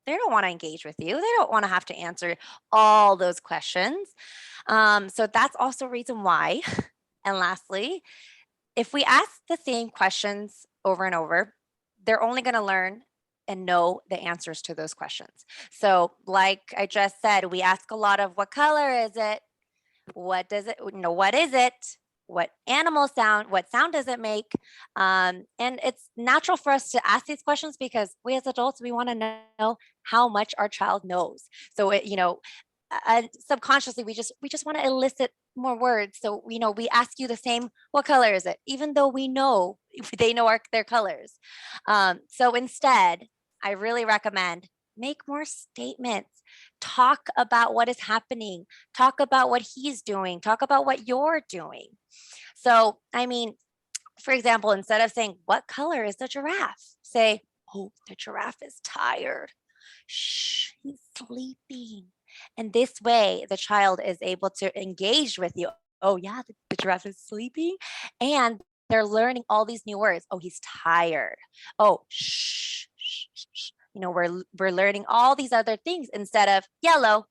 They don't want to engage with you. They don't want to have to answer all those questions. So that's also a reason why. And lastly, if we ask the same questions over and over, they're only going to learn and know the answers to those questions. So, like I just said, we ask a lot of what color is it? What does it, what is it? What animal sound, what sound does it make? And it's natural for us to ask these questions because we as adults, we want to know how much our child knows. So, subconsciously, we just want to elicit more words. So, we ask you the same, what color is it? Even though we know they know their colors. So instead, I really recommend make more statements. Talk about what is happening. Talk about what he's doing. Talk about what you're doing. So, I mean, for example, instead of saying, what color is the giraffe? Say, oh, the giraffe is tired. Shh, he's sleeping. And this way, the child is able to engage with you. Oh, yeah, the giraffe is sleeping. And they're learning all these new words. Oh, he's tired. Oh, shh, shh, shh, shh. We're learning all these other things instead of yellow.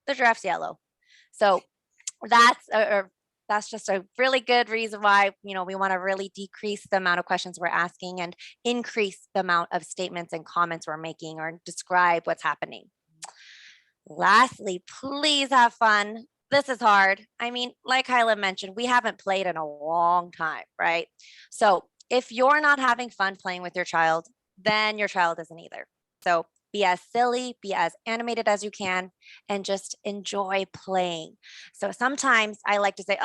The giraffe's yellow. So that's just a really good reason why we want to really decrease the amount of questions we're asking and increase the amount of statements and comments we're making or describe what's happening. Lastly, please have fun. This is hard. I mean, like Hylan mentioned, we haven't played in a long time, right? So if you're not having fun playing with your child, then your child isn't either. So be as silly, be as animated as you can, and just enjoy playing. So sometimes I like to say,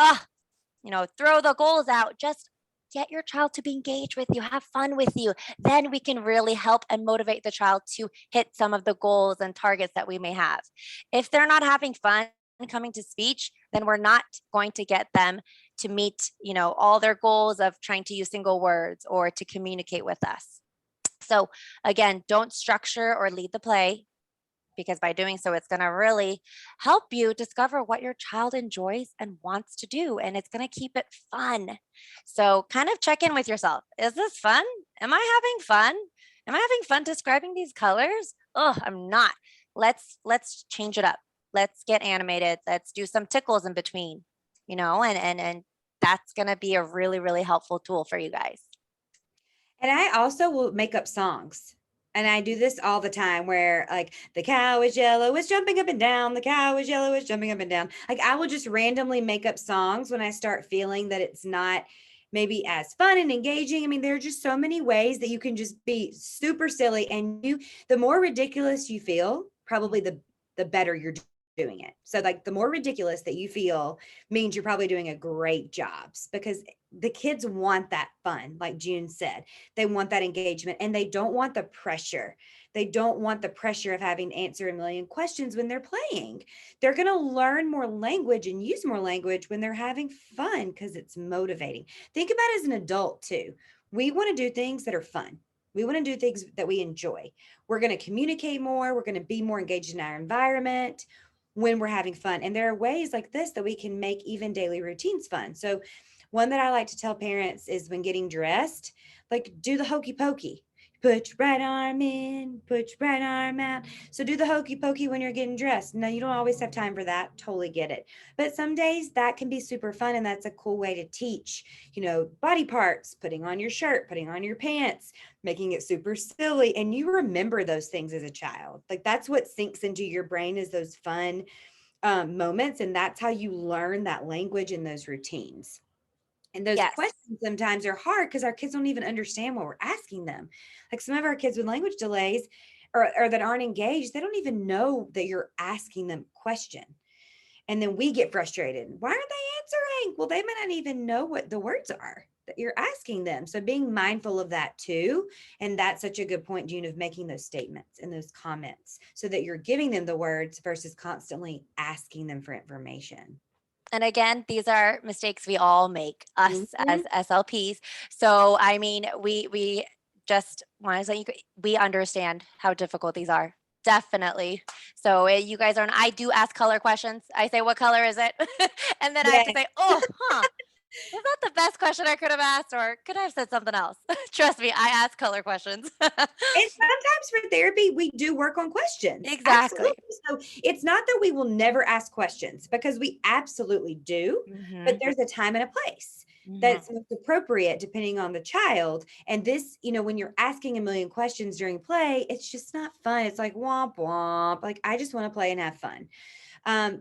throw the goals out. Just get your child to be engaged with you, have fun with you. Then we can really help and motivate the child to hit some of the goals and targets that we may have. If they're not having fun coming to speech, then we're not going to get them to meet, all their goals of trying to use single words or to communicate with us. So again, don't structure or lead the play, because by doing so, it's going to really help you discover what your child enjoys and wants to do. And it's going to keep it fun. So kind of check in with yourself. Is this fun? Am I having fun? Am I having fun describing these colors? Oh, I'm not. Let's change it up. Let's get animated. Let's do some tickles in between, and that's going to be a really, really helpful tool for you guys. And I also will make up songs. And I do this all the time where like the cow is yellow, it's jumping up and down. The cow is yellow, it's jumping up and down. Like I will just randomly make up songs when I start feeling that it's not maybe as fun and engaging. I mean, there are just so many ways that you can just be super silly. And the more ridiculous you feel, probably the better you're doing it. So like the more ridiculous that you feel means you're probably doing a great job, because the kids want that fun, like June said. They want that engagement and they don't want the pressure. They don't want the pressure of having to answer a million questions when they're playing. They're going to learn more language and use more language when they're having fun because it's motivating. Think about it as an adult too. We want to do things that are fun. We want to do things that we enjoy. We're going to communicate more. We're going to be more engaged in our environment when we're having fun. And there are ways like this that we can make even daily routines fun. So one that I like to tell parents is when getting dressed, like do the hokey pokey. Put your right arm in, put your right arm out. So do the hokey pokey when you're getting dressed. Now, you don't always have time for that. Totally get it. But some days that can be super fun. And that's a cool way to teach, body parts, putting on your shirt, putting on your pants, making it super silly. And you remember those things as a child. Like that's what sinks into your brain is those fun moments. And that's how you learn that language and those routines. And those Yes. questions sometimes are hard because our kids don't even understand what we're asking them. Like some of our kids with language delays or that aren't engaged, they don't even know that you're asking them a question. And then we get frustrated. Why aren't they answering? Well, they might not even know what the words are that you're asking them. So being mindful of that too. And that's such a good point, June, of making those statements and those comments so that you're giving them the words versus constantly asking them for information. And again, these are mistakes we all make, us as SLPs. So, I mean, we just want to say we understand how difficult these are. Definitely. So you guys are, I do ask color questions. I say, what color is it? And then I have to say, oh, was that the best question I could have asked? Or could I have said something else? Trust me, I ask color questions. And sometimes for therapy, we do work on questions. Exactly. Absolutely. So it's not that we will never ask questions because we absolutely do, but there's a time and a place. that's most appropriate depending on the child. And this, when you're asking a million questions during play, it's just not fun. It's like womp womp. Like, I just want to play and have fun.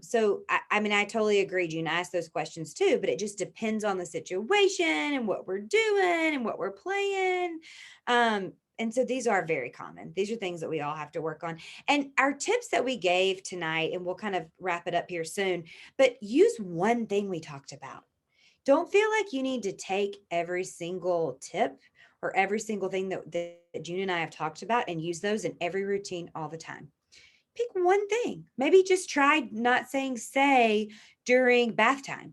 So I mean, I totally agree, June. I ask those questions too, but it just depends on the situation and what we're doing and what we're playing. And so these are very common. These are things that we all have to work on. And our tips that we gave tonight, and we'll kind of wrap it up here soon, but use one thing we talked about. Don't feel like you need to take every single tip or every single thing that June and I have talked about and use those in every routine all the time. Pick one thing. Maybe just try not saying say during bath time.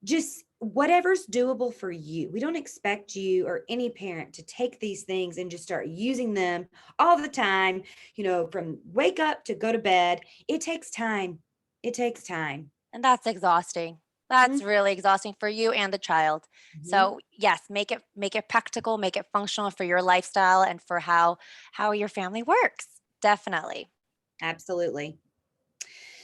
Just whatever's doable for you. We don't expect you or any parent to take these things and just start using them all the time, from wake up to go to bed. It takes time. It takes time. And that's exhausting. That's Mhm. really exhausting for you and the child. Mhm. So yes, make it practical, make it functional for your lifestyle and for how your family works. Definitely. Absolutely.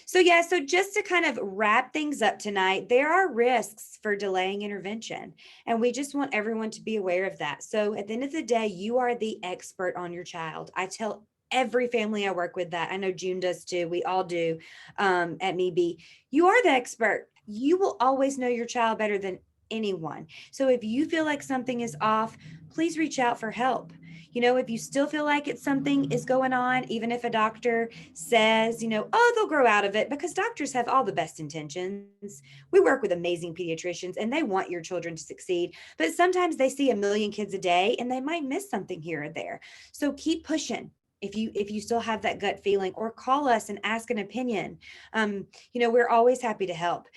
So just to kind of wrap things up tonight, there are risks for delaying intervention, and we just want everyone to be aware of that. So at the end of the day, you are the expert on your child. I tell every family I work with that. I know June does too. We all do at MeBe. You are the expert. You will always know your child better than anyone. So if you feel like something is off, please reach out for help. If you still feel like something is going on, even if a doctor says, oh, they'll grow out of it, because doctors have all the best intentions. We work with amazing pediatricians and they want your children to succeed, but sometimes they see a million kids a day and they might miss something here or there. So keep pushing. If you still have that gut feeling, or call us and ask an opinion. We're always happy to help.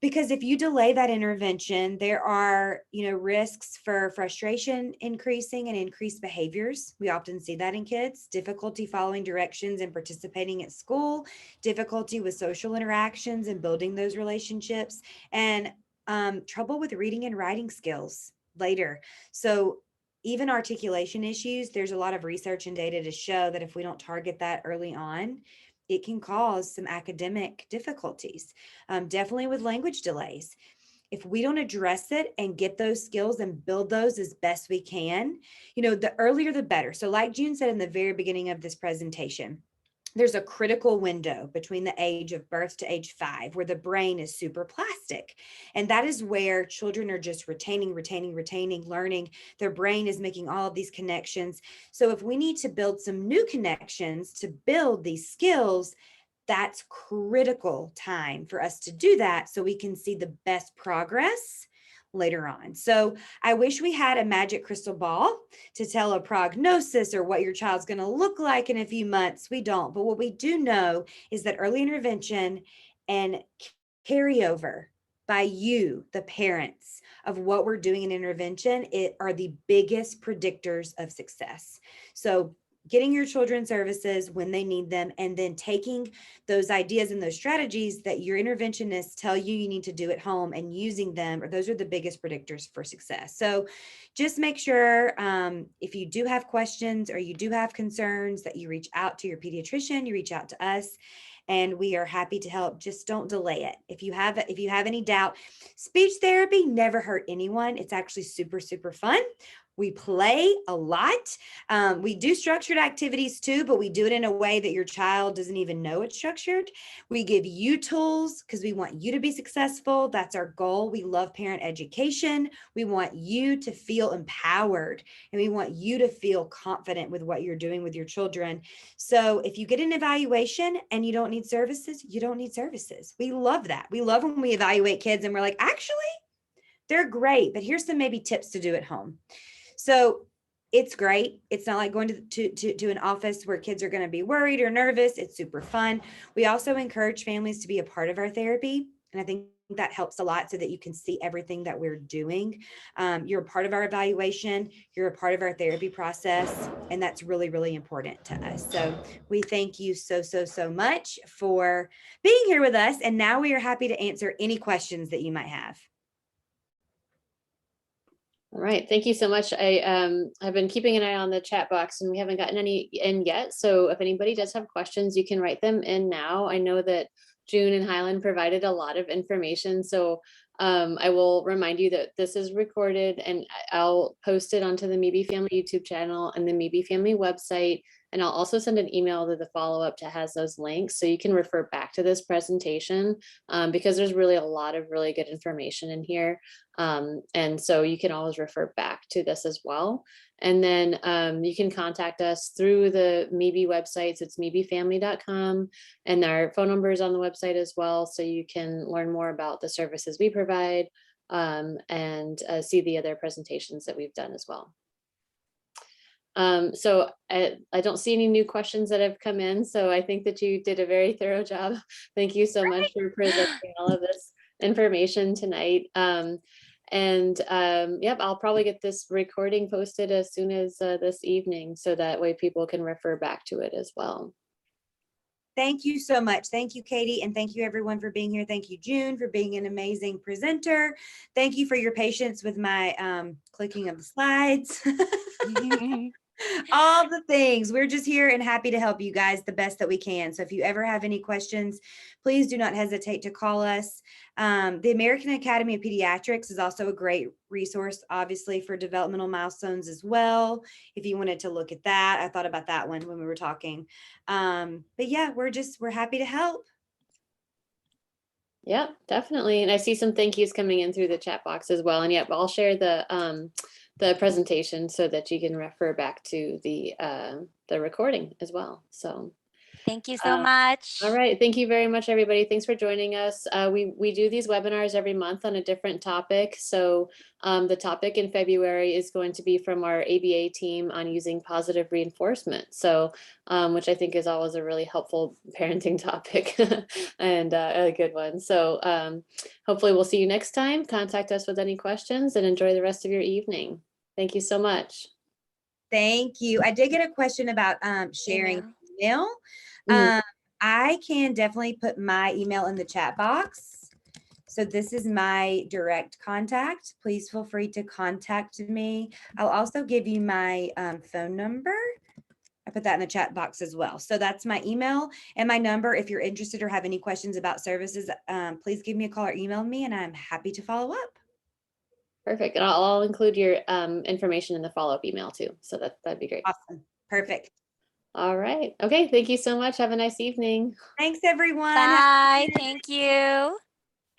Because if you delay that intervention, there are, risks for frustration increasing and increased behaviors. We often see that in kids: difficulty following directions and participating at school, difficulty with social interactions and building those relationships, and trouble with reading and writing skills later. So even articulation issues, there's a lot of research and data to show that if we don't target that early on, it can cause some academic difficulties, definitely with language delays. If we don't address it and get those skills and build those as best we can, the earlier the better. So like June said in the very beginning of this presentation, there's a critical window between the age of birth to age 5 where the brain is super plastic. And that is where children are just retaining, learning. Their brain is making all of these connections. So if we need to build some new connections to build these skills, that's critical time for us to do that so we can see the best progress later on. So I wish we had a magic crystal ball to tell a prognosis or what your child's going to look like in a few months. We don't. But what we do know is that early intervention and carryover by you, the parents, of what we're doing in intervention, are the biggest predictors of success. So getting your children services when they need them, and then taking those ideas and those strategies that your interventionists tell you need to do at home and using them, or those are the biggest predictors for success. So just make sure if you do have questions or you do have concerns, that you reach out to your pediatrician, you reach out to us, and we are happy to help. Just don't delay it. If you have any doubt, speech therapy never hurt anyone. It's actually super, super fun. We play a lot. We do structured activities too, but we do it in a way that your child doesn't even know it's structured. We give you tools because we want you to be successful. That's our goal. We love parent education. We want you to feel empowered, and we want you to feel confident with what you're doing with your children. So if you get an evaluation and you don't need services, you don't need services. We love that. We love when we evaluate kids and we're like, actually, they're great, but here's some maybe tips to do at home. So it's great. It's not like going to an office where kids are going to be worried or nervous. It's super fun. We also encourage families to be a part of our therapy. And I think that helps a lot so that you can see everything that we're doing. You're a part of our evaluation. You're a part of our therapy process. And that's really, really important to us. So we thank you so, so, so much for being here with us. And now we are happy to answer any questions that you might have. All right, thank you so much. I've been keeping an eye on the chat box and we haven't gotten any in yet. So if anybody does have questions, you can write them in now. I know that June and Hylan provided a lot of information. So I will remind you that this is recorded, and I'll post it onto the MeBe Family YouTube channel and the MeBe Family website. And I'll also send an email to the follow-up that has those links, so you can refer back to this presentation because there's really a lot of really good information in here. And so you can always refer back to this as well. And then you can contact us through the MeBe websites. It's mebefamily.com, and our phone number is on the website as well. So you can learn more about the services we provide and see the other presentations that we've done as well. So I don't see any new questions that have come in. So I think that you did a very thorough job. Thank you so much for presenting all of this information tonight. Yep, I'll probably get this recording posted as soon as this evening, so that way people can refer back to it as well. Thank you so much. Thank you, Katie. And thank you everyone for being here. Thank you, June, for being an amazing presenter. Thank you for your patience with my clicking of the slides. All the things. We're just here and happy to help you guys the best that we can. So if you ever have any questions, please do not hesitate to call us. The American Academy of Pediatrics is also a great resource, obviously, for developmental milestones as well. If you wanted to look at that, I thought about that one when we were talking. But yeah, we're happy to help. Yeah, definitely. And I see some thank yous coming in through the chat box as well. And yep, I'll share the presentation so that you can refer back to the recording as well. So Thank you so much. All right. Thank you very much, everybody. Thanks for joining us. We do these webinars every month on a different topic. So the topic in February is going to be from our ABA team on using positive reinforcement. So which I think is always a really helpful parenting topic and a good one. So hopefully we'll see you next time. Contact us with any questions and enjoy the rest of your evening. Thank you so much. Thank you. I did get a question about sharing email. Mhm. I can definitely put my email in the chat box. So this is my direct contact. Please feel free to contact me. I'll also give you my phone number. I put that in the chat box as well. So that's my email and my number. If you're interested or have any questions about services, please give me a call or email me and I'm happy to follow up. Perfect. And I'll include your information in the follow-up email too. So that'd be great. Awesome. Perfect. All right. Okay. Thank you so much. Have a nice evening. Thanks, everyone. Bye. Thank you.